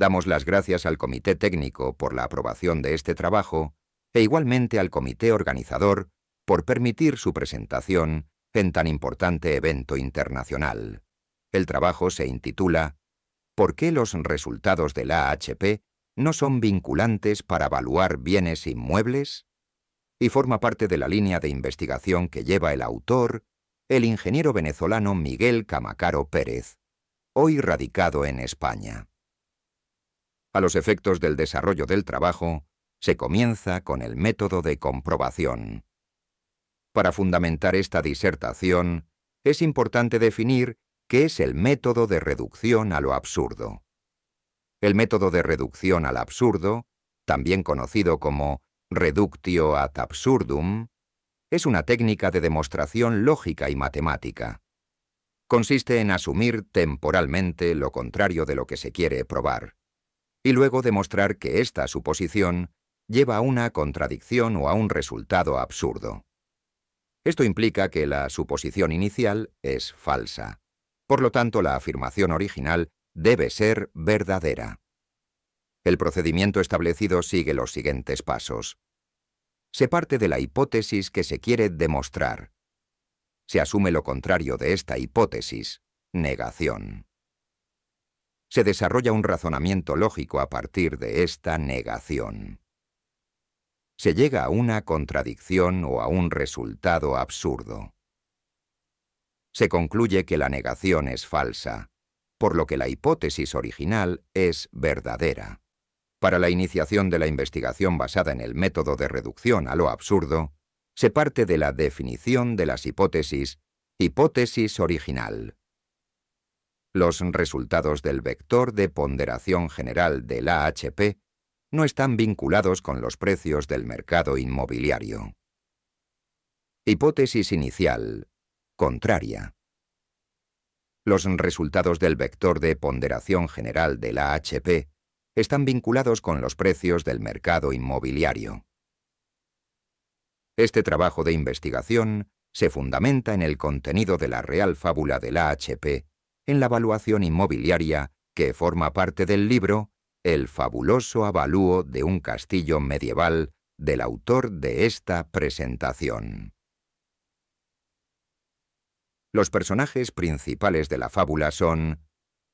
Damos las gracias al Comité Técnico por la aprobación de este trabajo e igualmente al Comité Organizador por permitir su presentación en tan importante evento internacional. El trabajo se intitula ¿Por qué los resultados del AHP no son vinculantes para evaluar bienes inmuebles? Y forma parte de la línea de investigación que lleva el autor, el ingeniero venezolano Miguel Camacaro Pérez, hoy radicado en España. A los efectos del desarrollo del trabajo, se comienza con el método de comprobación. Para fundamentar esta disertación, es importante definir qué es el método de reducción a lo absurdo. El método de reducción al absurdo, también conocido como reductio ad absurdum, es una técnica de demostración lógica y matemática. Consiste en asumir temporalmente lo contrario de lo que se quiere probar, y luego demostrar que esta suposición lleva a una contradicción o a un resultado absurdo. Esto implica que la suposición inicial es falsa. Por lo tanto, la afirmación original debe ser verdadera. El procedimiento establecido sigue los siguientes pasos. Se parte de la hipótesis que se quiere demostrar. Se asume lo contrario de esta hipótesis, negación. Se desarrolla un razonamiento lógico a partir de esta negación. Se llega a una contradicción o a un resultado absurdo. Se concluye que la negación es falsa, por lo que la hipótesis original es verdadera. Para la iniciación de la investigación basada en el método de reducción a lo absurdo, se parte de la definición de las hipótesis original. Los resultados del vector de ponderación general del AHP no están vinculados con los precios del mercado inmobiliario. Hipótesis inicial, contraria. Los resultados del vector de ponderación general del AHP están vinculados con los precios del mercado inmobiliario. Este trabajo de investigación se fundamenta en el contenido de la real fábula del AHP en la evaluación inmobiliaria que forma parte del libro El fabuloso avalúo de un castillo medieval del autor de esta presentación. Los personajes principales de la fábula son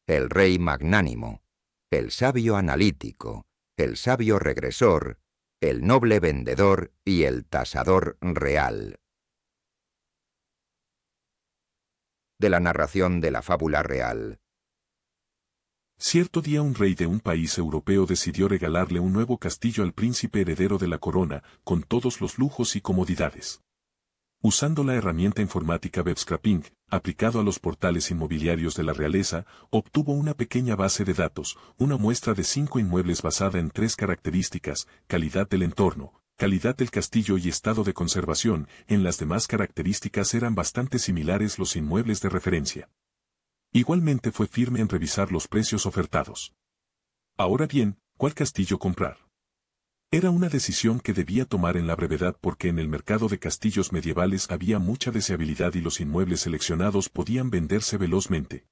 el rey magnánimo, el sabio analítico, el sabio regresor, el noble vendedor y el tasador real. De la narración de la fábula real. Cierto día un rey de un país europeo decidió regalarle un nuevo castillo al príncipe heredero de la corona, con todos los lujos y comodidades. Usando la herramienta informática web-scraping, aplicado a los portales inmobiliarios de la realeza, obtuvo una pequeña base de datos, una muestra de 5 inmuebles basada en 3 características: calidad del entorno, calidad del castillo y estado de conservación. En las demás características eran bastante similares los inmuebles de referencia. Igualmente fue firme en revisar los precios ofertados. Ahora bien, ¿cuál castillo comprar? Era una decisión que debía tomar en la brevedad porque en el mercado de castillos medievales había mucha deseabilidad y los inmuebles seleccionados podían venderse velozmente.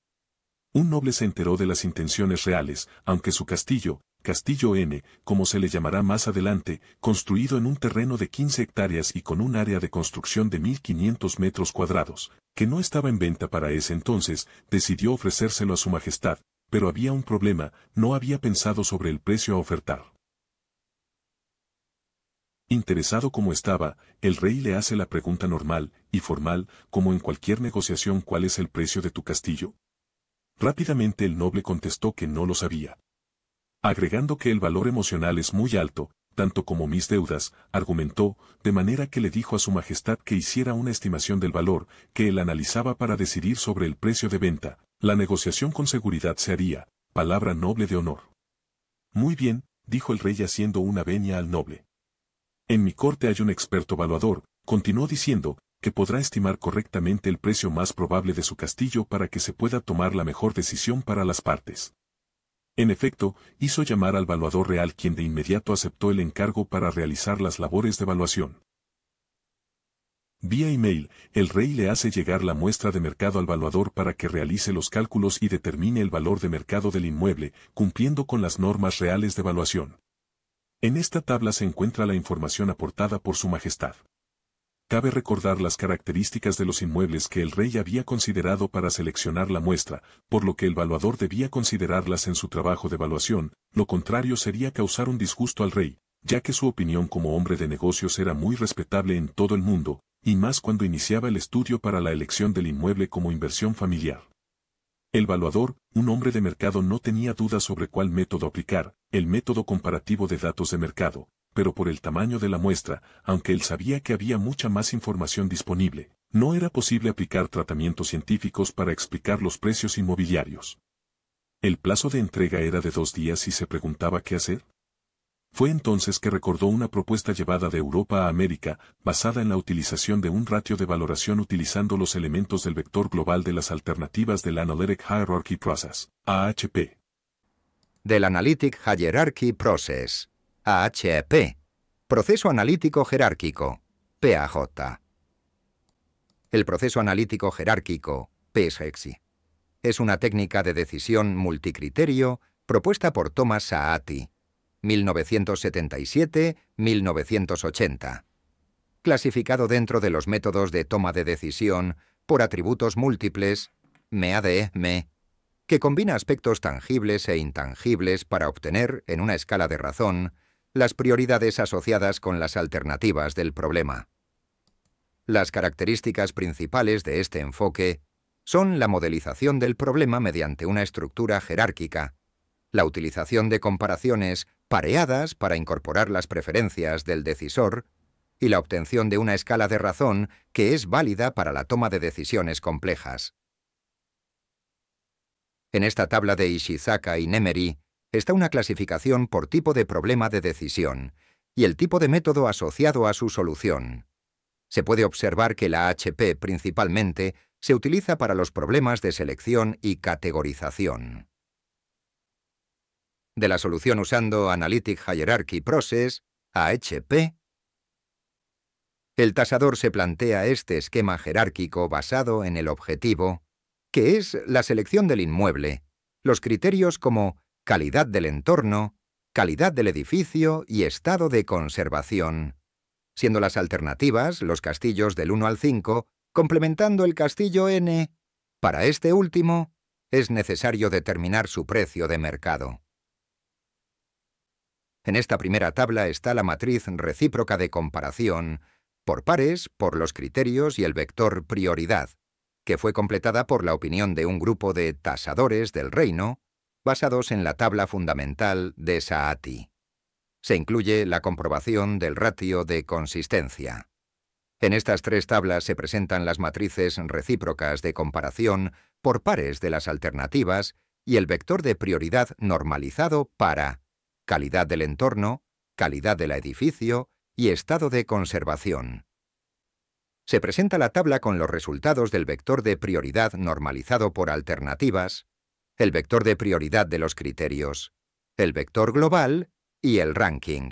Un noble se enteró de las intenciones reales, aunque su castillo, Castillo N, como se le llamará más adelante, construido en un terreno de 15 hectáreas y con un área de construcción de 1.500 metros cuadrados, que no estaba en venta para ese entonces, decidió ofrecérselo a su majestad, pero había un problema: no había pensado sobre el precio a ofertar. Interesado como estaba, el rey le hace la pregunta normal y formal, como en cualquier negociación: ¿cuál es el precio de tu castillo? Rápidamente el noble contestó que no lo sabía. Agregando que el valor emocional es muy alto, tanto como mis deudas, argumentó, de manera que le dijo a su majestad que hiciera una estimación del valor, que él analizaba para decidir sobre el precio de venta. La negociación con seguridad se haría, palabra noble de honor. Muy bien, dijo el rey haciendo una venia al noble. En mi corte hay un experto evaluador, continuó diciendo, que podrá estimar correctamente el precio más probable de su castillo para que se pueda tomar la mejor decisión para las partes. En efecto, hizo llamar al evaluador real, quien de inmediato aceptó el encargo para realizar las labores de evaluación. Vía email, el rey le hace llegar la muestra de mercado al valuador para que realice los cálculos y determine el valor de mercado del inmueble, cumpliendo con las normas reales de evaluación. En esta tabla se encuentra la información aportada por Su Majestad. Cabe recordar las características de los inmuebles que el rey había considerado para seleccionar la muestra, por lo que el valuador debía considerarlas en su trabajo de evaluación, lo contrario sería causar un disgusto al rey, ya que su opinión como hombre de negocios era muy respetable en todo el mundo, y más cuando iniciaba el estudio para la elección del inmueble como inversión familiar. El valuador, un hombre de mercado, no tenía dudas sobre cuál método aplicar, el método comparativo de datos de mercado, pero por el tamaño de la muestra, aunque él sabía que había mucha más información disponible, no era posible aplicar tratamientos científicos para explicar los precios inmobiliarios. El plazo de entrega era de 2 días y se preguntaba qué hacer. Fue entonces que recordó una propuesta llevada de Europa a América, basada en la utilización de un ratio de valoración utilizando los elementos del vector global de las alternativas del Analytic Hierarchy Process, AHP. Del Analytic Hierarchy Process, AHP, Proceso Analítico Jerárquico, PAJ. El proceso analítico jerárquico, PSGI, es una técnica de decisión multicriterio propuesta por Thomas Saati, 1977-1980. Clasificado dentro de los métodos de toma de decisión por atributos múltiples, MADE, que combina aspectos tangibles e intangibles para obtener, en una escala de razón, las prioridades asociadas con las alternativas del problema. Las características principales de este enfoque son la modelización del problema mediante una estructura jerárquica, la utilización de comparaciones pareadas para incorporar las preferencias del decisor y la obtención de una escala de razón que es válida para la toma de decisiones complejas. En esta tabla de Ishizaka y Nemery está una clasificación por tipo de problema de decisión y el tipo de método asociado a su solución. Se puede observar que la AHP principalmente se utiliza para los problemas de selección y categorización. De la solución usando Analytic Hierarchy Process, AHP, el tasador se plantea este esquema jerárquico basado en el objetivo, que es la selección del inmueble, los criterios como calidad del entorno, calidad del edificio y estado de conservación, siendo las alternativas los castillos del 1 al 5, complementando el castillo N. Para este último, es necesario determinar su precio de mercado. En esta primera tabla está la matriz recíproca de comparación, por pares, por los criterios y el vector prioridad, que fue completada por la opinión de un grupo de tasadores del reino, basados en la tabla fundamental de Saati. Se incluye la comprobación del ratio de consistencia. En estas 3 tablas se presentan las matrices recíprocas de comparación por pares de las alternativas y el vector de prioridad normalizado para calidad del entorno, calidad del edificio y estado de conservación. Se presenta la tabla con los resultados del vector de prioridad normalizado por alternativas, el vector de prioridad de los criterios, el vector global y el ranking.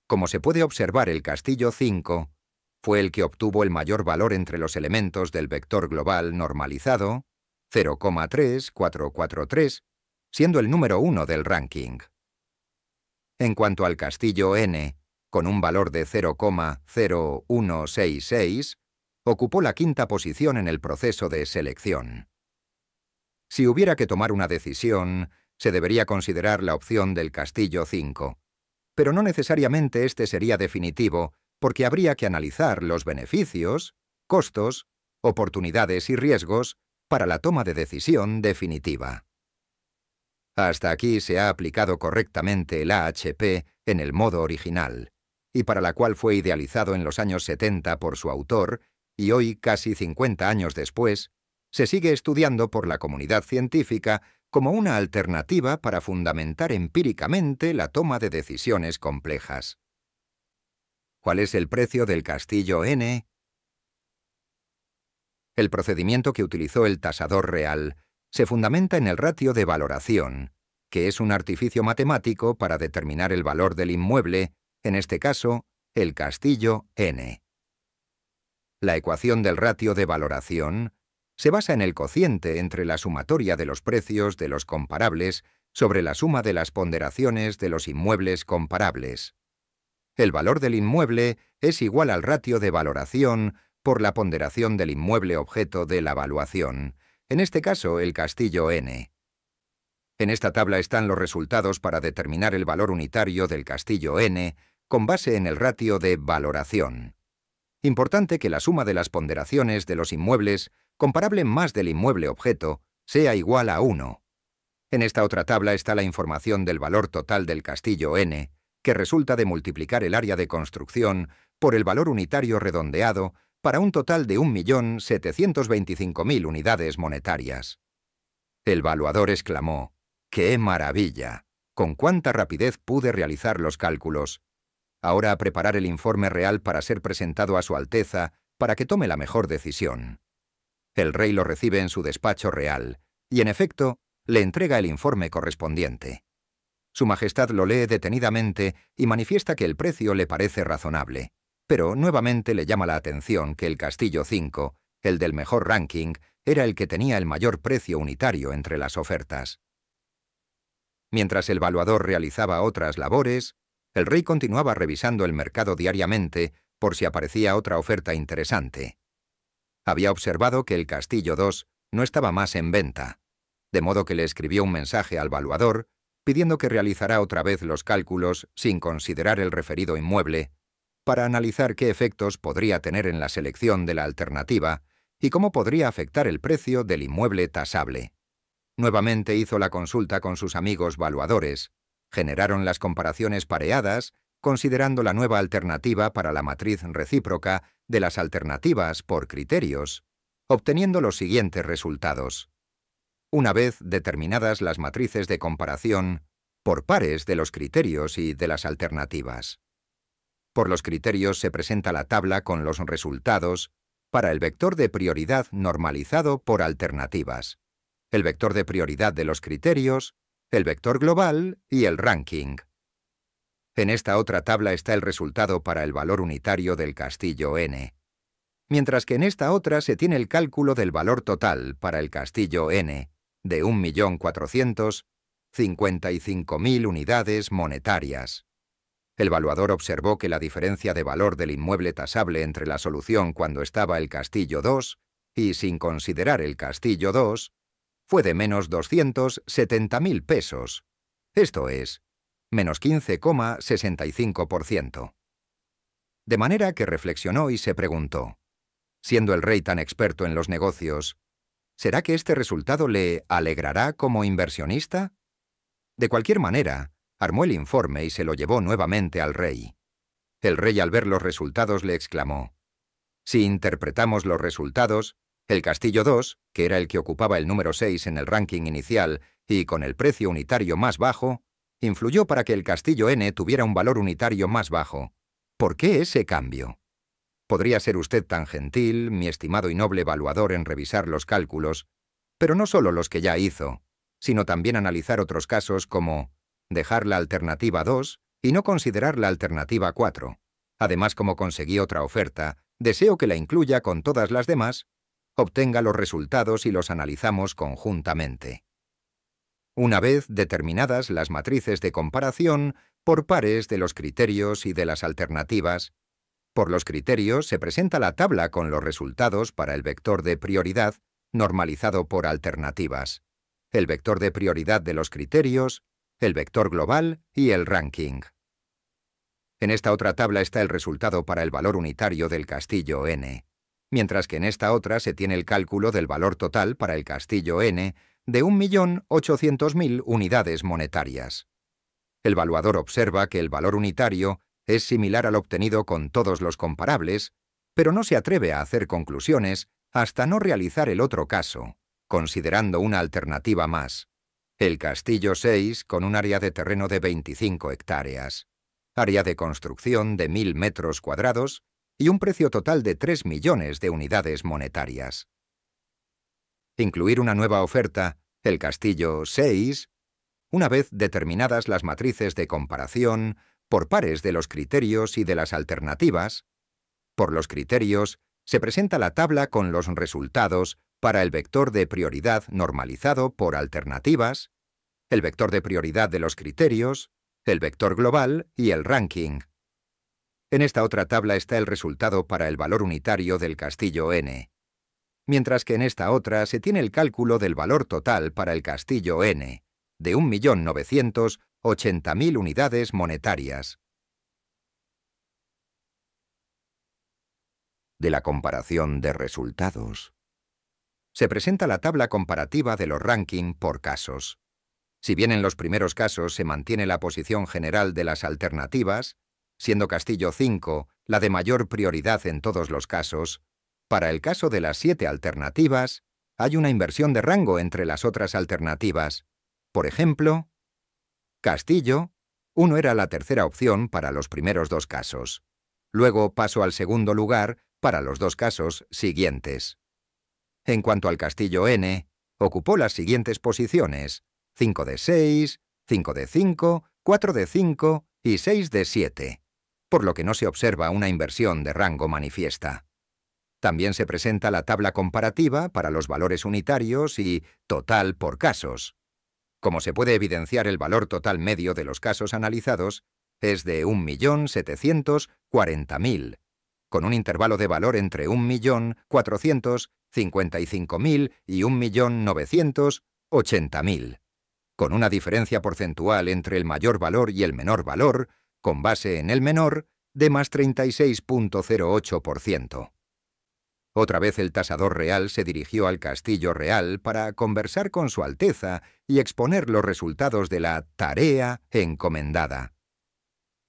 Como se puede observar, el castillo 5 fue el que obtuvo el mayor valor entre los elementos del vector global normalizado, 0,3443, siendo el número 1 del ranking. En cuanto al castillo N, con un valor de 0,0166, ocupó la 5ª posición en el proceso de selección. Si hubiera que tomar una decisión, se debería considerar la opción del castillo 5, pero no necesariamente este sería definitivo, porque habría que analizar los beneficios, costos, oportunidades y riesgos para la toma de decisión definitiva. Hasta aquí se ha aplicado correctamente el AHP en el modo original, y para la cual fue idealizado en los años 70 por su autor, y hoy, casi 50 años después, se sigue estudiando por la comunidad científica como una alternativa para fundamentar empíricamente la toma de decisiones complejas. ¿Cuál es el precio del castillo N? El procedimiento que utilizó el tasador real se fundamenta en el ratio de valoración, que es un artificio matemático para determinar el valor del inmueble, en este caso, el castillo N. La ecuación del ratio de valoración se basa en el cociente entre la sumatoria de los precios de los comparables sobre la suma de las ponderaciones de los inmuebles comparables. El valor del inmueble es igual al ratio de valoración por la ponderación del inmueble objeto de la evaluación, en este caso el castillo N. En esta tabla están los resultados para determinar el valor unitario del castillo N con base en el ratio de valoración. Importante que la suma de las ponderaciones de los inmuebles comparable más del inmueble objeto sea igual a 1. En esta otra tabla está la información del valor total del castillo N, que resulta de multiplicar el área de construcción por el valor unitario redondeado para un total de 1.725.000 unidades monetarias. El valuador exclamó: ¡qué maravilla! ¿Con cuánta rapidez pude realizar los cálculos? Ahora a preparar el informe real para ser presentado a Su Alteza para que tome la mejor decisión. El rey lo recibe en su despacho real y, en efecto, le entrega el informe correspondiente. Su Majestad lo lee detenidamente y manifiesta que el precio le parece razonable, pero nuevamente le llama la atención que el castillo 5, el del mejor ranking, era el que tenía el mayor precio unitario entre las ofertas. Mientras el valuador realizaba otras labores, el rey continuaba revisando el mercado diariamente por si aparecía otra oferta interesante. Había observado que el castillo 2 no estaba más en venta, de modo que le escribió un mensaje al valuador pidiendo que realizara otra vez los cálculos sin considerar el referido inmueble, para analizar qué efectos podría tener en la selección de la alternativa y cómo podría afectar el precio del inmueble tasable. Nuevamente hizo la consulta con sus amigos valuadores, generaron las comparaciones pareadas, considerando la nueva alternativa para la matriz recíproca de las alternativas por criterios, obteniendo los siguientes resultados. Una vez determinadas las matrices de comparación por pares de los criterios y de las alternativas. Por los criterios se presenta la tabla con los resultados para el vector de prioridad normalizado por alternativas, el vector de prioridad de los criterios, el vector global y el ranking. En esta otra tabla está el resultado para el valor unitario del castillo N, mientras que en esta otra se tiene el cálculo del valor total para el castillo N, de 1.455.000 unidades monetarias. El valuador observó que la diferencia de valor del inmueble tasable entre la solución cuando estaba el castillo 2 y sin considerar el castillo 2 fue de menos 270.000 pesos, esto es, menos 15,65%. De manera que reflexionó y se preguntó, siendo el rey tan experto en los negocios, ¿será que este resultado le alegrará como inversionista? De cualquier manera, armó el informe y se lo llevó nuevamente al rey. El rey, al ver los resultados, le exclamó: si interpretamos los resultados, el castillo 2, que era el que ocupaba el número 6 en el ranking inicial y con el precio unitario más bajo, influyó para que el castillo N tuviera un valor unitario más bajo. ¿Por qué ese cambio? Podría ser usted tan gentil, mi estimado y noble evaluador, en revisar los cálculos, pero no solo los que ya hizo, sino también analizar otros casos como dejar la alternativa 2 y no considerar la alternativa 4. Además, como conseguí otra oferta, deseo que la incluya con todas las demás, obtenga los resultados y los analizamos conjuntamente. Una vez determinadas las matrices de comparación por pares de los criterios y de las alternativas, por los criterios se presenta la tabla con los resultados para el vector de prioridad normalizado por alternativas, el vector de prioridad de los criterios, el vector global y el ranking. En esta otra tabla está el resultado para el valor unitario del castillo N, mientras que en esta otra se tiene el cálculo del valor total para el castillo N de 1.800.000 unidades monetarias. El valuador observa que el valor unitario es similar al obtenido con todos los comparables, pero no se atreve a hacer conclusiones hasta no realizar el otro caso, considerando una alternativa más, el castillo 6 con un área de terreno de 25 hectáreas, área de construcción de 1.000 metros cuadrados y un precio total de 3 millones de unidades monetarias. Incluir una nueva oferta, el castillo 6, una vez determinadas las matrices de comparación por pares de los criterios y de las alternativas. Por los criterios Se presenta la tabla con los resultados para el vector de prioridad normalizado por alternativas, el vector de prioridad de los criterios, el vector global y el ranking. En esta otra tabla está el resultado para el valor unitario del castillo n, mientras que en esta otra se tiene el cálculo del valor total para el castillo n, de 1.980.000 unidades monetarias. De la comparación de resultados. Se presenta la tabla comparativa de los ranking por casos. Si bien en los primeros casos se mantiene la posición general de las alternativas, siendo castillo 5 la de mayor prioridad en todos los casos, para el caso de las 7 alternativas, hay una inversión de rango entre las otras alternativas. Por ejemplo, castillo 1 era la tercera opción para los primeros 2 casos. Luego pasó al segundo lugar para los 2 casos siguientes. En cuanto al castillo n, ocupó las siguientes posiciones: 5 de 6, 5 de 5, 4 de 5 y 6 de 7, por lo que no se observa una inversión de rango manifiesta. También se presenta la tabla comparativa para los valores unitarios y total por casos. Como se puede evidenciar, el valor total medio de los casos analizados es de 1.740.000, con un intervalo de valor entre 1.455.000 y 1.980.000, con una diferencia porcentual entre el mayor valor y el menor valor, con base en el menor, de más 36.08%. Otra vez el tasador real se dirigió al castillo real para conversar con Su Alteza y exponer los resultados de la tarea encomendada.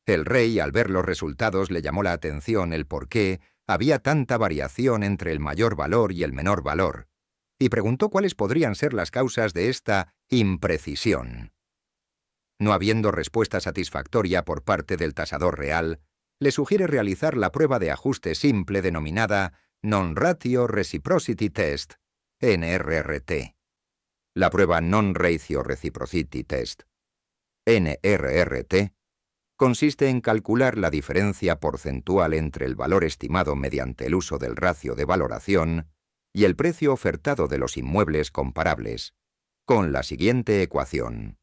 El rey, al ver los resultados, le llamó la atención el por qué había tanta variación entre el mayor valor y el menor valor, y preguntó cuáles podrían ser las causas de esta imprecisión. No habiendo respuesta satisfactoria por parte del tasador real, le sugiere realizar la prueba de ajuste simple denominada Non-Ratio Reciprocity Test, NRRT. La prueba Non-Ratio Reciprocity Test, NRRT, consiste en calcular la diferencia porcentual entre el valor estimado mediante el uso del ratio de valoración y el precio ofertado de los inmuebles comparables, con la siguiente ecuación.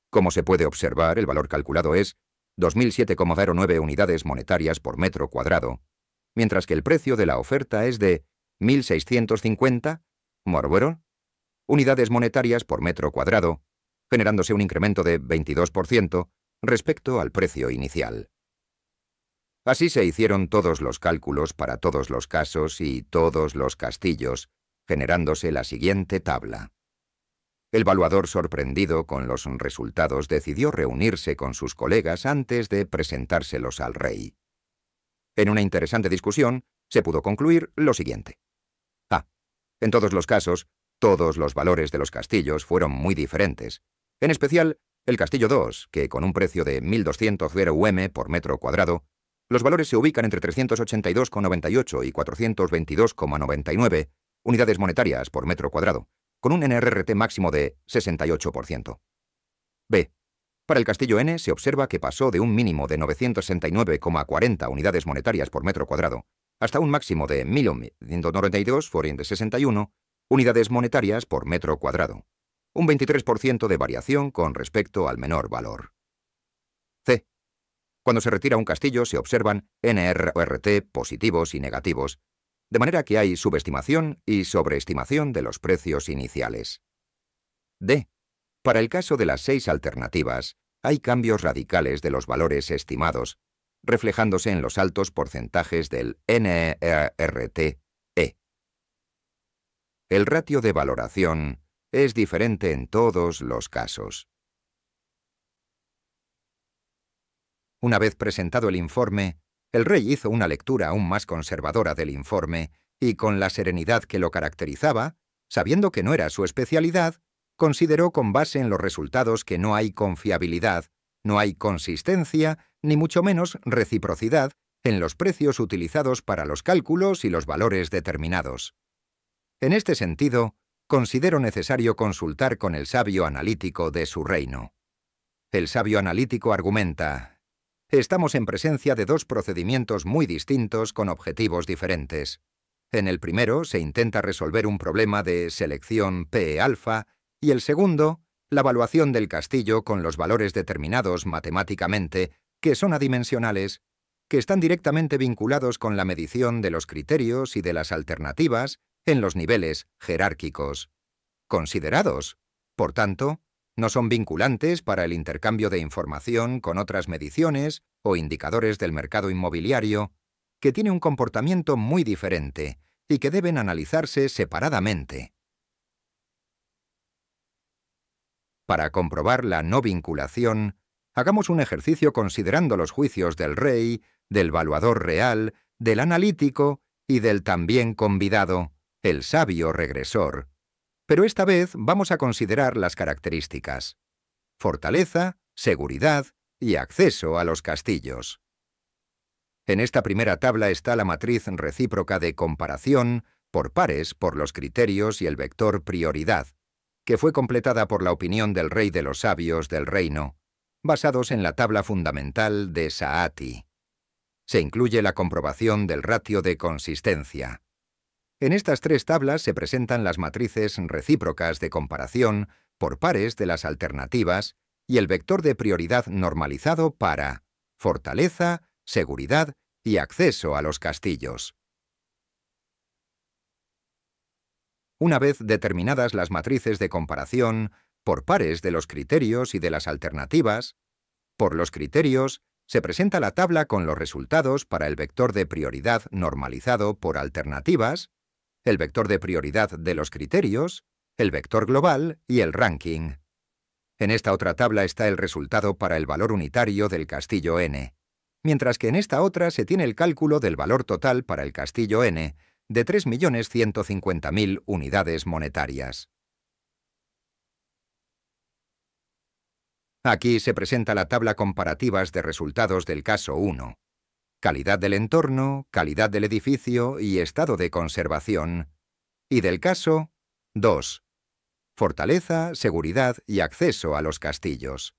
Como se puede observar, el valor calculado es 2.007,09 unidades monetarias por metro cuadrado, mientras que el precio de la oferta es de 1.650 unidades monetarias por metro cuadrado, generándose un incremento de 22% respecto al precio inicial. Así se hicieron todos los cálculos para todos los casos y todos los castillos, generándose la siguiente tabla. El valuador, sorprendido con los resultados, decidió reunirse con sus colegas antes de presentárselos al rey. En una interesante discusión, se pudo concluir lo siguiente. A. En todos los casos, todos los valores de los castillos fueron muy diferentes. En especial, el castillo 2, que con un precio de 1.200 UM por metro cuadrado, los valores se ubican entre 382,98 y 422,99 unidades monetarias por metro cuadrado, con un NRRT máximo de 68%. B. Para el castillo N se observa que pasó de un mínimo de 969,40 unidades monetarias por metro cuadrado hasta un máximo de 1.192,61 unidades monetarias por metro cuadrado, un 23% de variación con respecto al menor valor. C. Cuando se retira un castillo se observan NRRT positivos y negativos, de manera que hay subestimación y sobreestimación de los precios iniciales. D. Para el caso de las 6 alternativas, hay cambios radicales de los valores estimados, reflejándose en los altos porcentajes del NRRT-E. El ratio de valoración es diferente en todos los casos. Una vez presentado el informe, el rey hizo una lectura aún más conservadora del informe y, con la serenidad que lo caracterizaba, sabiendo que no era su especialidad, consideró con base en los resultados que no hay confiabilidad, no hay consistencia, ni mucho menos reciprocidad en los precios utilizados para los cálculos y los valores determinados. En este sentido, considero necesario consultar con el sabio analítico de su reino. El sabio analítico argumenta: estamos en presencia de 2 procedimientos muy distintos con objetivos diferentes. En el primero se intenta resolver un problema de selección P-alfa y el segundo, la evaluación del castillo con los valores determinados matemáticamente, que son adimensionales, que están directamente vinculados con la medición de los criterios y de las alternativas en los niveles jerárquicos. Considerados, por tanto, no son vinculantes para el intercambio de información con otras mediciones o indicadores del mercado inmobiliario, que tiene un comportamiento muy diferente y que deben analizarse separadamente. Para comprobar la no vinculación, hagamos un ejercicio considerando los juicios del rey, del valuador real, del analítico y del también convidado, el sabio regresor. Pero esta vez vamos a considerar las características: fortaleza, seguridad y acceso a los castillos. En esta primera tabla está la matriz recíproca de comparación por pares por los criterios y el vector prioridad, que fue completada por la opinión del rey de los sabios del reino, basados en la tabla fundamental de Saati. Se incluye la comprobación del ratio de consistencia. En estas tres tablas se presentan las matrices recíprocas de comparación por pares de las alternativas y el vector de prioridad normalizado para fortaleza, seguridad y acceso a los castillos. Una vez determinadas las matrices de comparación por pares de los criterios y de las alternativas, por los criterios se presenta la tabla con los resultados para el vector de prioridad normalizado por alternativas, el vector de prioridad de los criterios, el vector global y el ranking. En esta otra tabla está el resultado para el valor unitario del castillo n, mientras que en esta otra se tiene el cálculo del valor total para el castillo n de 3.150.000 unidades monetarias. Aquí se presenta la tabla comparativas de resultados del caso 1. Calidad del entorno, calidad del edificio y estado de conservación. Y del caso 2. Fortaleza, seguridad y acceso a los castillos.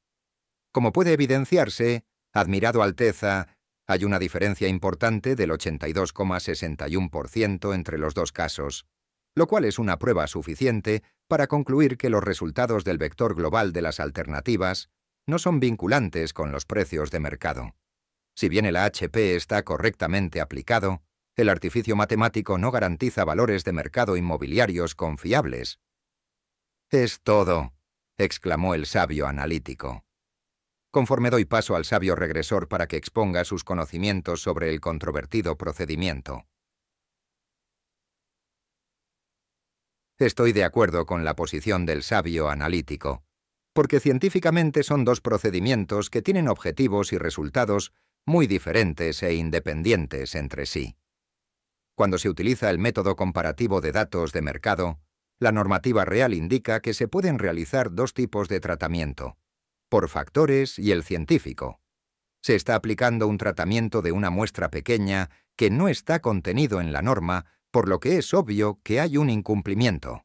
Como puede evidenciarse, admirado Alteza, hay una diferencia importante del 82,61% entre los dos casos, lo cual es una prueba suficiente para concluir que los resultados del vector global de las alternativas no son vinculantes con los precios de mercado. Si bien el AHP está correctamente aplicado, el artificio matemático no garantiza valores de mercado inmobiliarios confiables. «Es todo», exclamó el sabio analítico. Conforme doy paso al sabio regresor para que exponga sus conocimientos sobre el controvertido procedimiento. Estoy de acuerdo con la posición del sabio analítico, porque científicamente son dos procedimientos que tienen objetivos y resultados muy diferentes e independientes entre sí. Cuando se utiliza el método comparativo de datos de mercado, la normativa real indica que se pueden realizar dos tipos de tratamiento, por factores y el científico. Se está aplicando un tratamiento de una muestra pequeña que no está contenido en la norma, por lo que es obvio que hay un incumplimiento.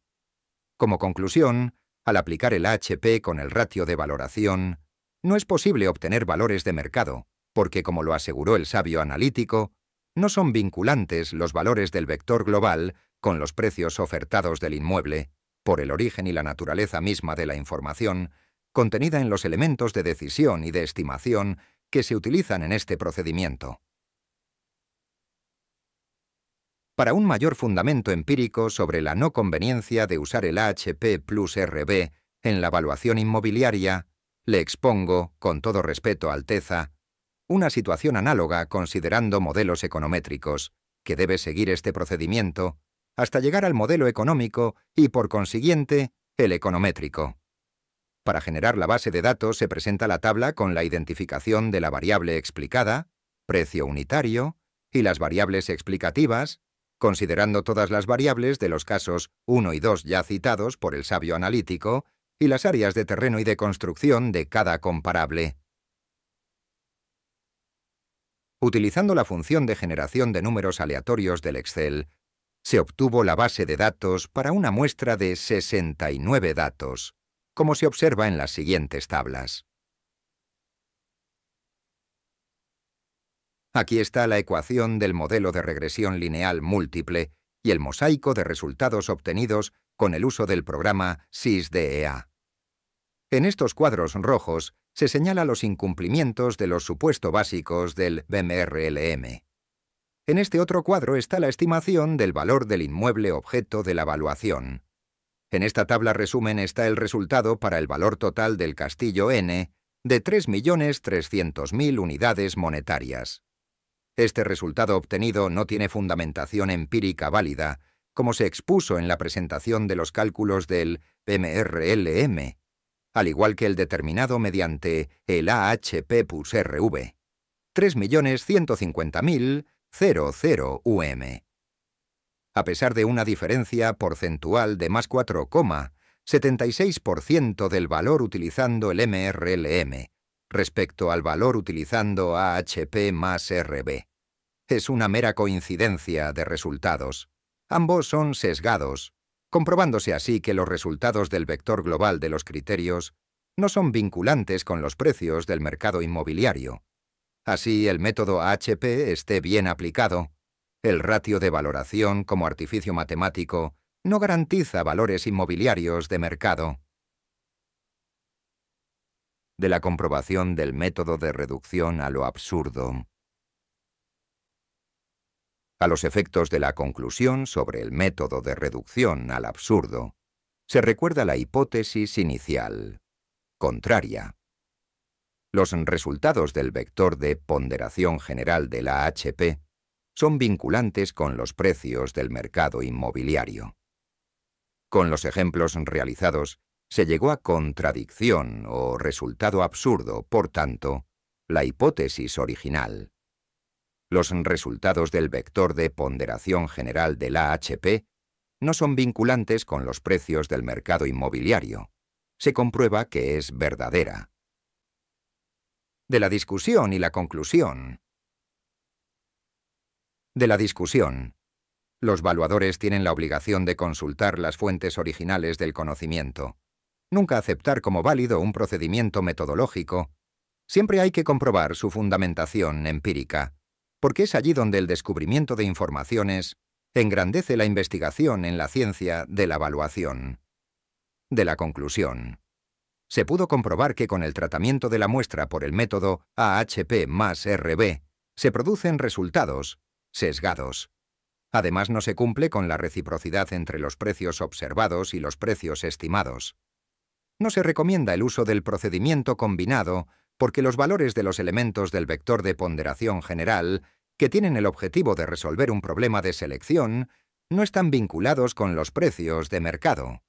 Como conclusión, al aplicar el AHP con el ratio de valoración, no es posible obtener valores de mercado, porque, como lo aseguró el sabio analítico, no son vinculantes los valores del vector global con los precios ofertados del inmueble, por el origen y la naturaleza misma de la información, contenida en los elementos de decisión y de estimación que se utilizan en este procedimiento. Para un mayor fundamento empírico sobre la no conveniencia de usar el AHP plus RB en la evaluación inmobiliaria, le expongo, con todo respeto, Alteza, una situación análoga considerando modelos econométricos, que debe seguir este procedimiento hasta llegar al modelo económico y, por consiguiente, el econométrico. Para generar la base de datos se presenta la tabla con la identificación de la variable explicada, precio unitario, y las variables explicativas, considerando todas las variables de los casos 1 y 2 ya citados por el sabio analítico y las áreas de terreno y de construcción de cada comparable. Utilizando la función de generación de números aleatorios del Excel, se obtuvo la base de datos para una muestra de 69 datos, como se observa en las siguientes tablas. Aquí está la ecuación del modelo de regresión lineal múltiple y el mosaico de resultados obtenidos con el uso del programa SysDEA. En estos cuadros rojos se señala los incumplimientos de los supuestos básicos del BMRLM. En este otro cuadro está la estimación del valor del inmueble objeto de la evaluación. En esta tabla resumen está el resultado para el valor total del castillo N de 3.300.000 unidades monetarias. Este resultado obtenido no tiene fundamentación empírica válida, como se expuso en la presentación de los cálculos del BMRLM, al igual que el determinado mediante el AHP+RV, 3.150.000 UM. A pesar de una diferencia porcentual de más 4,76% del valor utilizando el MRLM respecto al valor utilizando AHP más RB. Es una mera coincidencia de resultados. Ambos son sesgados, comprobándose así que los resultados del vector global de los criterios no son vinculantes con los precios del mercado inmobiliario. Así, el método AHP esté bien aplicado, el ratio de valoración como artificio matemático no garantiza valores inmobiliarios de mercado. De la comprobación del método de reducción a lo absurdo. A los efectos de la conclusión sobre el método de reducción al absurdo, se recuerda la hipótesis inicial, contraria. Los resultados del vector de ponderación general de la AHP son vinculantes con los precios del mercado inmobiliario. Con los ejemplos realizados, se llegó a contradicción o resultado absurdo, por tanto, la hipótesis original. Los resultados del vector de ponderación general de la AHP no son vinculantes con los precios del mercado inmobiliario. Se comprueba que es verdadera. De la discusión y la conclusión. De la discusión. Los valuadores tienen la obligación de consultar las fuentes originales del conocimiento. Nunca aceptar como válido un procedimiento metodológico. Siempre hay que comprobar su fundamentación empírica, porque es allí donde el descubrimiento de informaciones engrandece la investigación en la ciencia de la evaluación. De la conclusión. Se pudo comprobar que con el tratamiento de la muestra por el método AHP más RB se producen resultados sesgados. Además, no se cumple con la reciprocidad entre los precios observados y los precios estimados. No se recomienda el uso del procedimiento combinado porque los valores de los elementos del vector de ponderación general, que tienen el objetivo de resolver un problema de selección, no están vinculados con los precios de mercado.